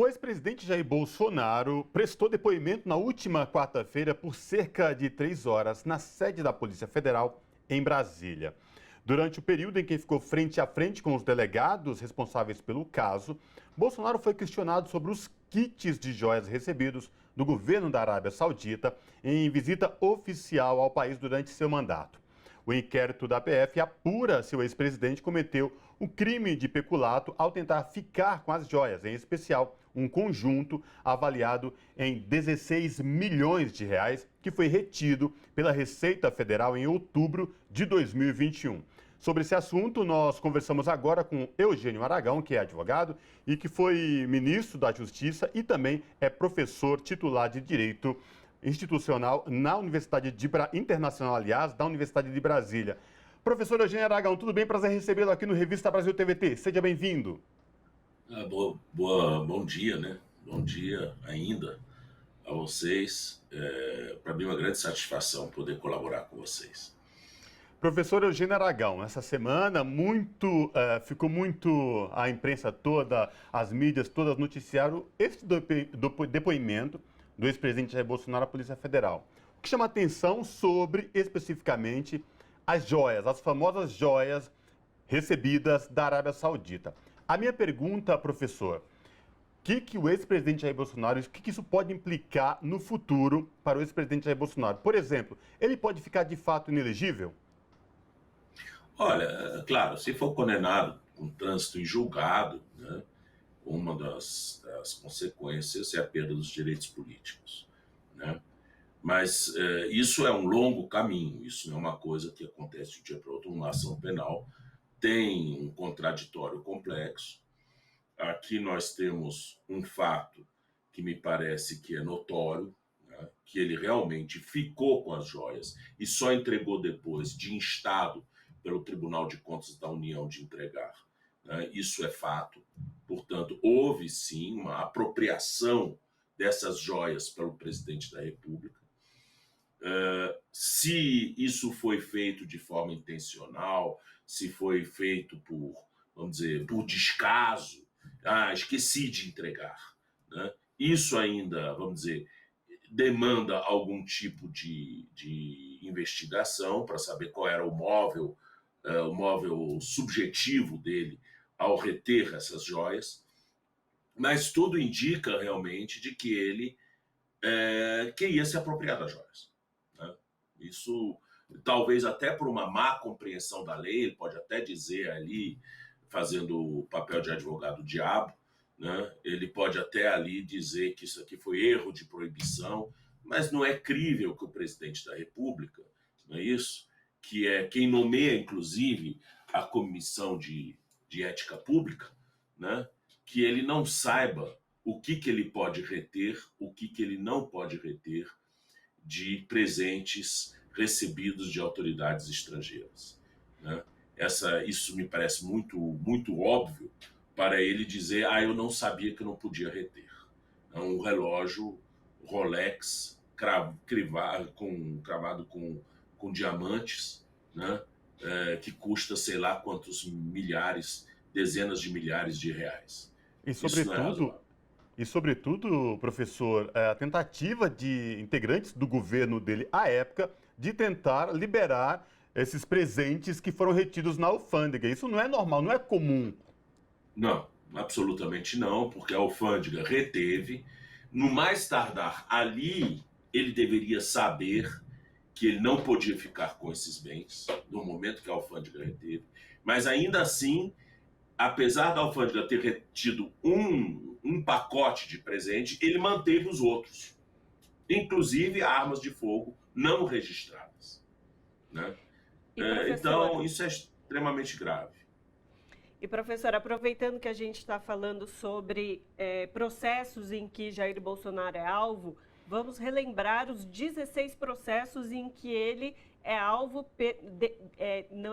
O ex-presidente Jair Bolsonaro prestou depoimento na última quarta-feira por cerca de 3 horas na sede da Polícia Federal em Brasília. Durante o período em que ficou frente a frente com os delegados responsáveis pelo caso, Bolsonaro foi questionado sobre os kits de joias recebidos do governo da Arábia Saudita em visita oficial ao país durante seu mandato. O inquérito da PF apura se o ex-presidente cometeu um crime de peculato ao tentar ficar com as joias, em especial um conjunto avaliado em 16 milhões de reais, que foi retido pela Receita Federal em outubro de 2021. Sobre esse assunto, nós conversamos agora com Eugênio Aragão, que é advogado e que foi ministro da Justiça e também é professor titular de Direito Institucional na Universidade Internacional, aliás, da Universidade de Brasília. Professor Eugênio Aragão, tudo bem? Prazer recebê-lo aqui no Revista Brasil TVT. Seja bem-vindo. Bom dia, né? Bom dia ainda a vocês. Para mim é uma grande satisfação poder colaborar com vocês. Professor Eugênio Aragão, essa semana ficou muito a imprensa toda, as mídias todas noticiaram este depoimento do ex-presidente Jair Bolsonaro à Polícia Federal. O que chama atenção sobre, especificamente, as joias, as famosas joias recebidas da Arábia Saudita. A minha pergunta, professor, o que o ex-presidente Jair Bolsonaro, o que isso pode implicar no futuro para o ex-presidente Jair Bolsonaro? Por exemplo, ele pode ficar de fato inelegível? Olha, claro, se for condenado com trânsito em julgado, né, uma das consequências é a perda dos direitos políticos, né? Mas isso é um longo caminho, isso não é uma coisa que acontece de um dia para o outro. Uma ação penal tem um contraditório complexo. Aqui nós temos um fato que me parece que é notório, né, que ele realmente ficou com as joias e só entregou depois de instado pelo Tribunal de Contas da União de entregar. Isso é fato. Portanto, houve sim uma apropriação dessas joias pelo presidente da República. Se isso foi feito de forma intencional, se foi feito por, vamos dizer, por descaso, esqueci de entregar, né? Isso ainda, vamos dizer, demanda algum tipo de investigação para saber qual era o móvel subjetivo dele ao reter essas joias, mas tudo indica realmente de que ele queria se apropriar das joias, né? Isso, talvez até por uma má compreensão da lei, ele pode até dizer ali, fazendo o papel de advogado-diabo, né? Ele pode até ali dizer que isso aqui foi erro de proibição, mas não é crível que o presidente da República, não é isso? Que é quem nomeia, inclusive, a Comissão de Ética Pública, né? Que ele não saiba o que ele pode reter, o que ele não pode reter de presentes recebidos de autoridades estrangeiras, né? Isso me parece muito, muito óbvio para ele dizer, eu não sabia que eu não podia reter. É um relógio Rolex cravado com diamantes, né? Que custa sei lá quantos milhares, dezenas de milhares de reais. E sobretudo, professor, a tentativa de integrantes do governo dele à época de tentar liberar esses presentes que foram retidos na alfândega. Isso não é normal, não é comum. Não, absolutamente não, porque a alfândega reteve. No mais tardar, ali ele deveria saber que ele não podia ficar com esses bens no momento que a alfândega reteve, mas ainda assim, apesar da alfândega ter retido um pacote de presente, ele manteve os outros, inclusive armas de fogo não registradas, né? Então, isso é extremamente grave. E, professor, aproveitando que a gente está falando sobre processos em que Jair Bolsonaro é alvo, vamos relembrar os 16 processos em que ele é alvo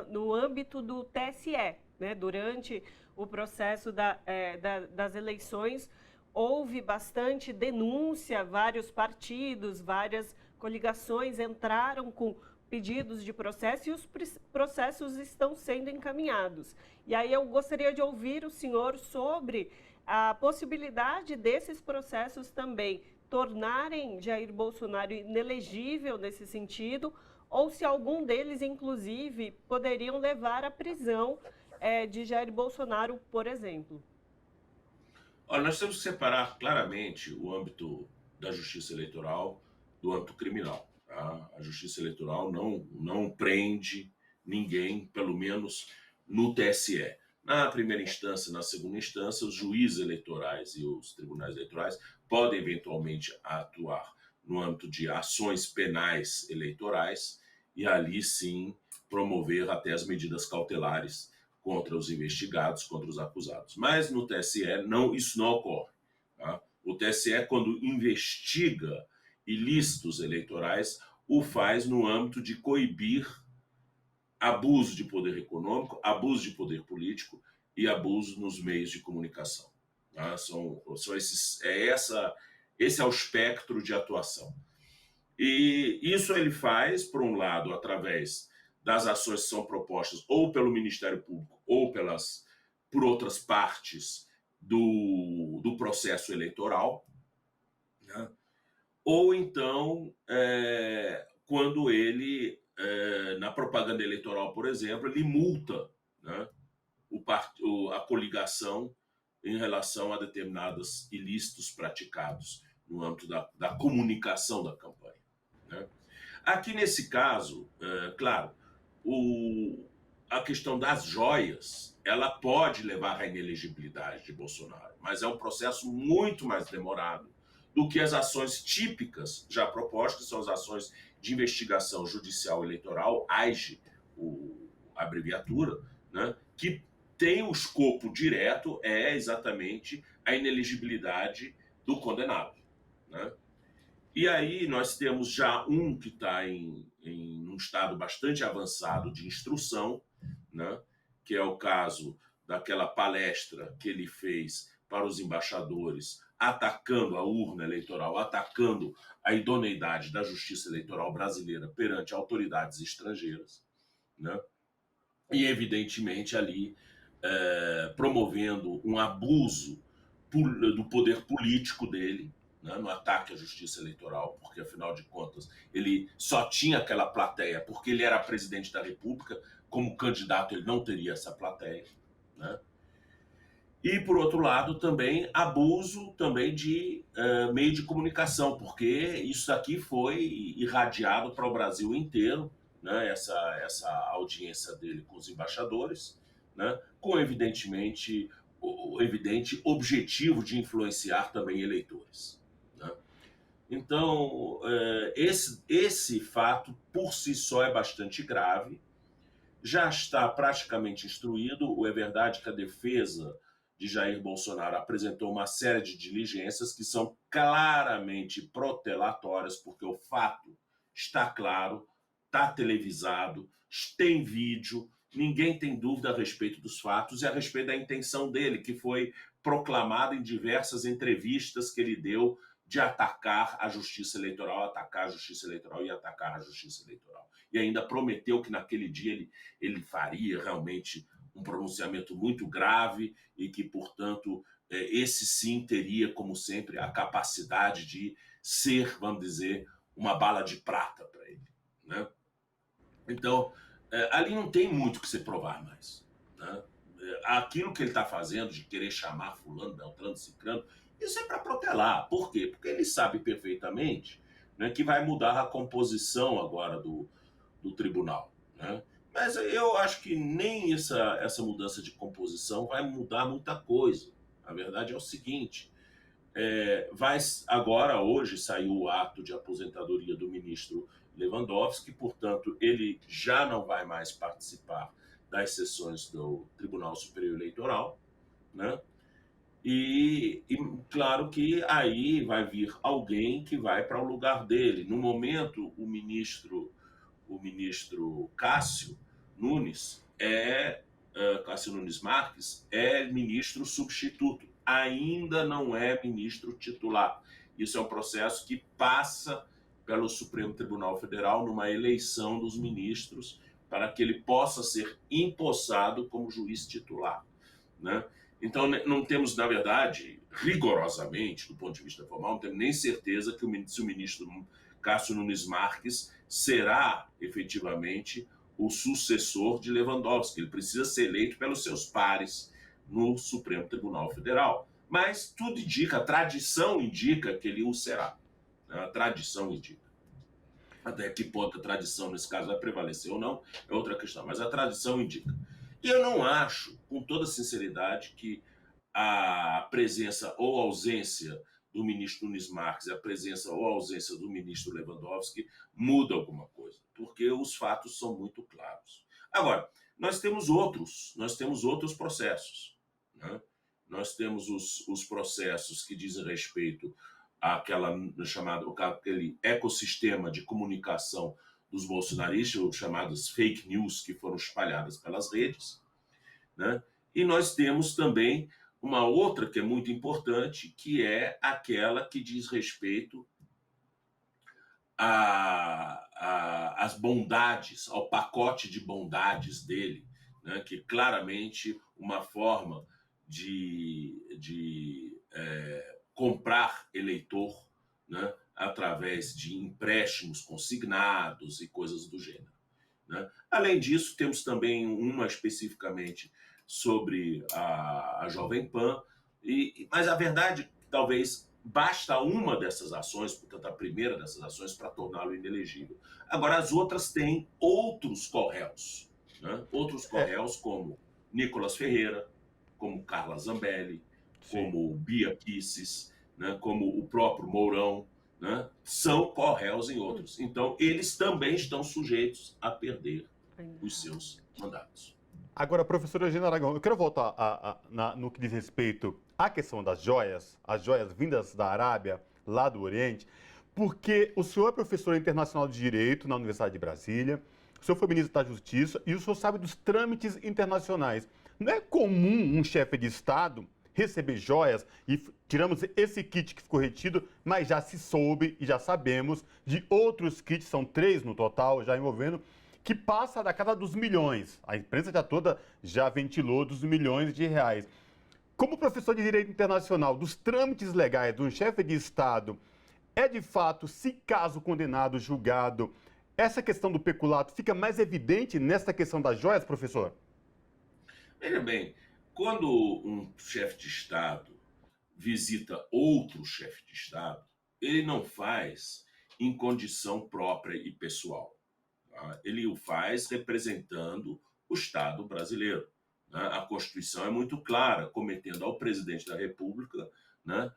no âmbito do TSE, né? Durante o processo das eleições, houve bastante denúncia, vários partidos, várias coligações entraram com pedidos de processo e os processos estão sendo encaminhados. E aí eu gostaria de ouvir o senhor sobre a possibilidade desses processos também tornarem Jair Bolsonaro inelegível nesse sentido, ou se algum deles, inclusive, poderiam levar à prisão de Jair Bolsonaro, por exemplo. Olha, nós temos que separar claramente o âmbito da justiça eleitoral do âmbito criminal. Tá? A justiça eleitoral não prende ninguém, pelo menos no TSE. Na primeira instância e na segunda instância, os juízes eleitorais e os tribunais eleitorais podem eventualmente atuar no âmbito de ações penais eleitorais e ali sim promover até as medidas cautelares contra os investigados, contra os acusados. Mas no TSE isso não ocorre. Tá? O TSE, quando investiga ilícitos eleitorais, o faz no âmbito de coibir abuso de poder econômico, abuso de poder político e abuso nos meios de comunicação. Tá? Esse é o espectro de atuação. E isso ele faz, por um lado, através das ações que são propostas ou pelo Ministério Público ou por outras partes do processo eleitoral, né? Ou então, quando ele, na propaganda eleitoral, por exemplo, ele multa, né, a coligação em relação a determinados ilícitos praticados no âmbito da comunicação da campanha. Né? Aqui, nesse caso, claro, a questão das joias, ela pode levar à inelegibilidade de Bolsonaro, mas é um processo muito mais demorado do que as ações típicas já propostas, que são as ações de investigação judicial eleitoral, AIGE, a abreviatura, né, que tem o escopo direto, exatamente a inelegibilidade do condenado. Né? E aí nós temos já um que está em um estado bastante avançado de instrução, né? Que é o caso daquela palestra que ele fez para os embaixadores, atacando a urna eleitoral, atacando a idoneidade da justiça eleitoral brasileira perante autoridades estrangeiras, né? E, evidentemente, ali promovendo um abuso do poder político dele, né, no ataque à justiça eleitoral, porque, afinal de contas, ele só tinha aquela plateia porque ele era presidente da República. Como candidato, ele não teria essa plateia. Né? E, por outro lado, também abuso também de meio de comunicação, porque isso aqui foi irradiado para o Brasil inteiro, né, essa audiência dele com os embaixadores, né, com, evidentemente, o evidente objetivo de influenciar também eleitores. Né? Então, esse fato, por si só, é bastante grave, já está praticamente instruído. É verdade que a defesa de Jair Bolsonaro apresentou uma série de diligências que são claramente protelatórias, porque o fato está claro, está televisado, tem vídeo, ninguém tem dúvida a respeito dos fatos e a respeito da intenção dele, que foi proclamada em diversas entrevistas que ele deu de atacar a justiça eleitoral, atacar a justiça eleitoral e atacar a justiça eleitoral. E ainda prometeu que naquele dia ele faria realmente um pronunciamento muito grave e que, portanto, esse sim teria, como sempre, a capacidade de ser, vamos dizer, uma bala de prata para ele. Né? Então, ali não tem muito que se provar mais. Né? Aquilo que ele está fazendo de querer chamar fulano, beltrano, cicrano, isso é para protelar. Por quê? Porque ele sabe perfeitamente, né, que vai mudar a composição agora do tribunal. Né? Mas eu acho que nem essa mudança de composição vai mudar muita coisa. A verdade é o seguinte, hoje saiu o ato de aposentadoria do ministro Lewandowski, portanto, ele já não vai mais participar das sessões do Tribunal Superior Eleitoral, né? E claro que aí vai vir alguém que vai para o lugar dele. No momento, o ministro Cássio Nunes Marques é ministro substituto, ainda não é ministro titular. Isso é um processo que passa pelo Supremo Tribunal Federal numa eleição dos ministros para que ele possa ser empossado como juiz titular. Né? Então, não temos, na verdade, rigorosamente, do ponto de vista formal, não temos nem certeza que se o ministro Cássio Nunes Marques será efetivamente o sucessor de Lewandowski. Ele precisa ser eleito pelos seus pares no Supremo Tribunal Federal. Mas tudo indica, a tradição indica que ele o será. A tradição indica. Até que ponto a tradição, nesse caso, vai prevalecer ou não, é outra questão. Mas a tradição indica. E eu não acho, com toda sinceridade, que a presença ou ausência do ministro Nunes Marques e a presença ou ausência do ministro Lewandowski muda alguma coisa, porque os fatos são muito claros. Agora, nós temos outros processos, né? Nós temos os processos que dizem respeito àquele ecossistema de comunicação dos bolsonaristas, os chamados fake news que foram espalhadas pelas redes, né? E nós temos também uma outra que é muito importante, que é aquela que diz respeito às bondades, ao pacote de bondades dele, né? Que claramente uma forma de comprar eleitor, né? Através de empréstimos consignados e coisas do gênero, né? Além disso, temos também uma especificamente sobre a Jovem Pan, mas a verdade, talvez, basta uma dessas ações, portanto, a primeira dessas ações, para torná-lo inelegível. Agora, as outras têm outros corréus, né? Outros corréus como Nicolas Ferreira, como Carla Zambelli, como Bia Kicis, né? Como o próprio Mourão, né? São corréus em outros. Então, eles também estão sujeitos a perder os seus mandatos. Agora, professora Eugênia Aragão, eu quero voltar no que diz respeito à questão das joias, as joias vindas da Arábia, lá do Oriente, porque o senhor é professor internacional de Direito na Universidade de Brasília, o senhor foi ministro da Justiça e o senhor sabe dos trâmites internacionais. Não é comum um chefe de Estado receber joias, e tiramos esse kit que ficou retido, mas já se soube e já sabemos de outros kits, são 3 no total, já envolvendo, que passa da casa dos milhões. A imprensa já ventilou dos milhões de reais. Como professor de Direito Internacional, dos trâmites legais de um chefe de Estado, é de fato, se caso condenado, julgado, essa questão do peculato fica mais evidente nessa questão das joias, professor? Veja bem, quando um chefe de Estado visita outro chefe de Estado, ele não faz em condição própria e pessoal. Ele o faz representando o Estado brasileiro, né? A Constituição é muito clara, cometendo ao presidente da República, né,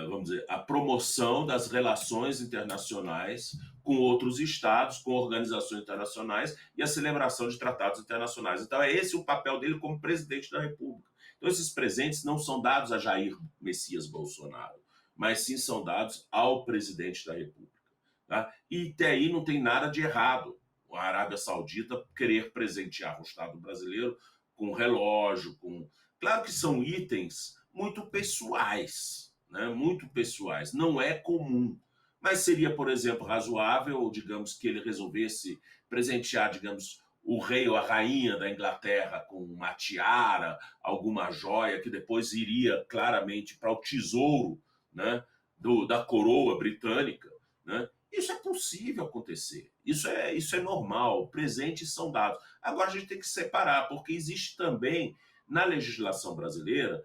vamos dizer, a promoção das relações internacionais com outros estados, com organizações internacionais e a celebração de tratados internacionais. Então, é esse o papel dele como presidente da República. Então, esses presentes não são dados a Jair Messias Bolsonaro, mas sim são dados ao presidente da República. Tá? E até aí não tem nada de errado a Arábia Saudita querer presentear o Estado brasileiro com relógio, Claro que são itens muito pessoais, né? Muito pessoais, não é comum. Mas seria, por exemplo, razoável, digamos, que ele resolvesse presentear, digamos, o rei ou a rainha da Inglaterra com uma tiara, alguma joia, que depois iria claramente para o tesouro, né, da coroa britânica, né? Isso é possível acontecer, isso é normal, presentes são dados. Agora a gente tem que separar, porque existe também, na legislação brasileira,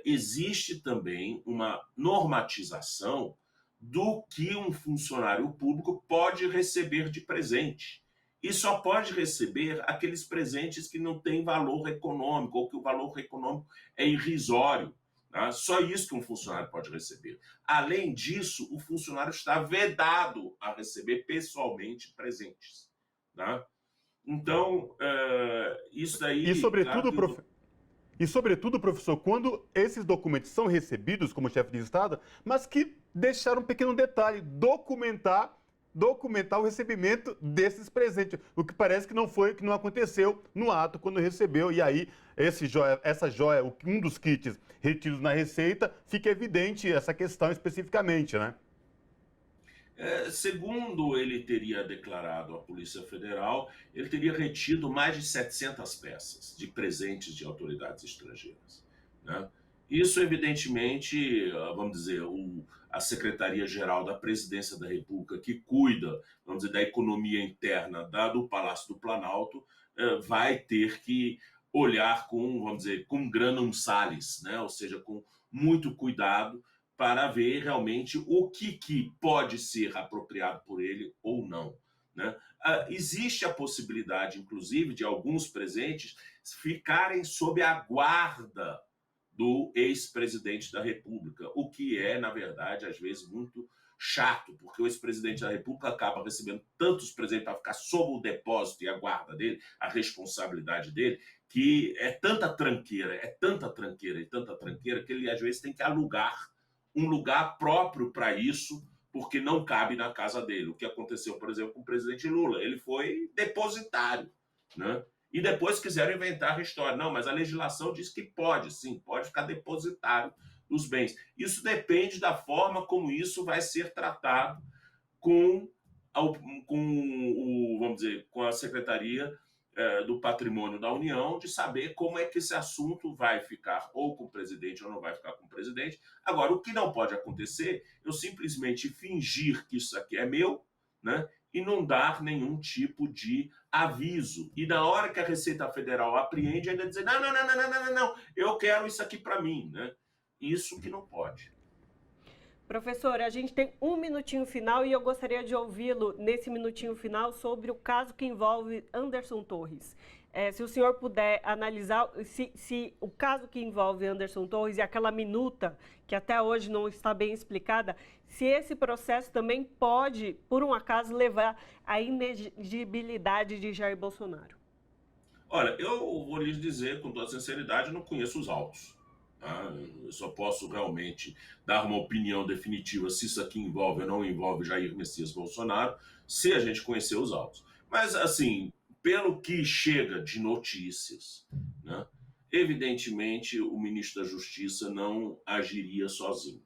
existe também uma normatização do que um funcionário público pode receber de presente. E só pode receber aqueles presentes que não têm valor econômico, ou que o valor econômico é irrisório. Tá? Só isso que um funcionário pode receber. Além disso, o funcionário está vedado a receber pessoalmente presentes. Tá? Então, isso daí... E, sobretudo, professor, quando esses documentos são recebidos como chefe de Estado, mas que deixaram um pequeno detalhe, documentar o recebimento desses presentes, o que parece que não aconteceu no ato quando recebeu, e aí essa joia, um dos kits retidos na Receita, fica evidente essa questão especificamente, né? Segundo ele teria declarado à Polícia Federal, ele teria retido mais de 700 peças de presentes de autoridades estrangeiras, né? Isso, evidentemente, vamos dizer, a Secretaria-Geral da Presidência da República, que cuida, vamos dizer, da economia interna do Palácio do Planalto, vai ter que olhar com, vamos dizer, com granum salis, né? Ou seja, com muito cuidado, para ver realmente o que pode ser apropriado por ele ou não, né? Existe a possibilidade, inclusive, de alguns presentes ficarem sob a guarda do ex-presidente da República, o que é, na verdade, às vezes muito chato, porque o ex-presidente da República acaba recebendo tantos presentes para ficar sob o depósito e a guarda dele, a responsabilidade dele, que é tanta tranqueira e tanta tranqueira, que ele às vezes tem que alugar um lugar próprio para isso, porque não cabe na casa dele. O que aconteceu, por exemplo, com o presidente Lula, ele foi depositário, né? E depois quiseram inventar a história. Não, mas a legislação diz que pode, sim, pode ficar depositário dos bens. Isso depende da forma como isso vai ser tratado com vamos dizer, com a Secretaria do Patrimônio da União, de saber como é que esse assunto vai ficar ou com o presidente ou não vai ficar com o presidente. Agora, o que não pode acontecer, eu simplesmente fingir que isso aqui é meu, né? E não dar nenhum tipo de aviso. E na hora que a Receita Federal apreende, ainda dizer, não, eu quero isso aqui para mim, né? Isso que não pode. Professor, a gente tem um minutinho final e eu gostaria de ouvi-lo nesse minutinho final sobre o caso que envolve Anderson Torres. Se o senhor puder analisar se o caso que envolve Anderson Torres e aquela minuta, que até hoje não está bem explicada, se esse processo também pode, por um acaso, levar à inegibilidade de Jair Bolsonaro. Olha, eu vou lhes dizer com toda sinceridade, eu não conheço os autos. Eu só posso realmente dar uma opinião definitiva se isso aqui envolve ou não envolve Jair Messias Bolsonaro, se a gente conhecer os autos. Mas, assim, pelo que chega de notícias, né, evidentemente o ministro da Justiça não agiria sozinho,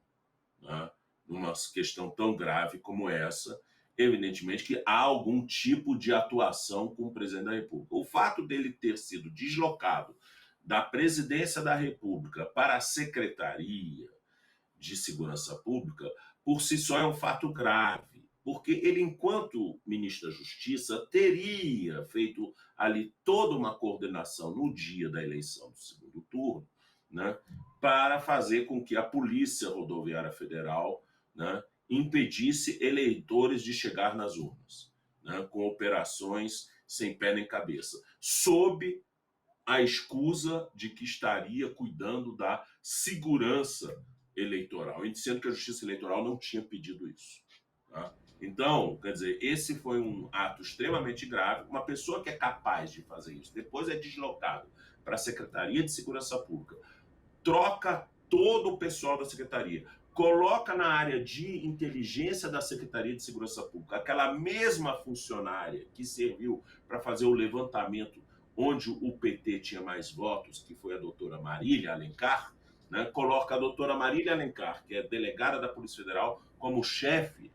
né, numa questão tão grave como essa. Evidentemente que há algum tipo de atuação com o presidente da República. O fato dele ter sido deslocado da Presidência da República para a Secretaria de Segurança Pública, por si só é um fato grave, porque ele, enquanto ministro da Justiça, teria feito ali toda uma coordenação no dia da eleição do segundo turno, né, para fazer com que a Polícia Rodoviária Federal, né, impedisse eleitores de chegar nas urnas, né, com operações sem pé nem cabeça, sob a escusa de que estaria cuidando da segurança eleitoral, sendo que a Justiça Eleitoral não tinha pedido isso. Tá? Então, quer dizer, esse foi um ato extremamente grave. Uma pessoa que é capaz de fazer isso, depois é deslocado para a Secretaria de Segurança Pública, troca todo o pessoal da Secretaria, coloca na área de inteligência da Secretaria de Segurança Pública aquela mesma funcionária que serviu para fazer o levantamento onde o PT tinha mais votos, que foi a doutora Marília Alencar, né, coloca a doutora Marília Alencar, que é delegada da Polícia Federal, como chefe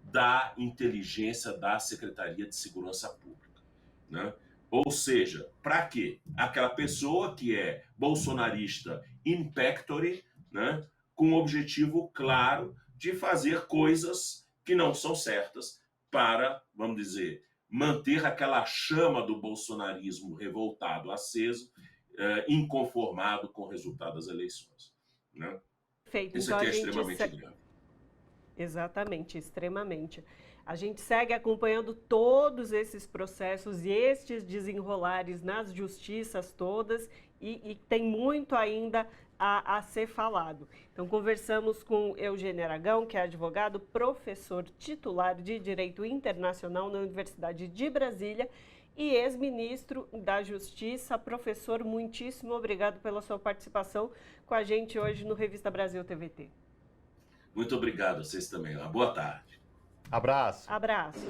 da inteligência da Secretaria de Segurança Pública, né? Ou seja, para quê? Aquela pessoa que é bolsonarista in pectore, né, com o objetivo claro de fazer coisas que não são certas para, vamos dizer, manter aquela chama do bolsonarismo revoltado, aceso, inconformado com o resultado das eleições, né? Perfeito. Isso aqui é extremamente grave. Exatamente, extremamente. A gente segue acompanhando todos esses processos e estes desenrolares nas justiças todas e tem muito ainda a ser falado. Então, conversamos com Eugênio Aragão, que é advogado, professor titular de Direito Internacional na Universidade de Brasília e ex-ministro da Justiça. Professor, muitíssimo obrigado pela sua participação com a gente hoje no Revista Brasil TVT. Muito obrigado a vocês também. Uma boa tarde. Abraço. Abraço.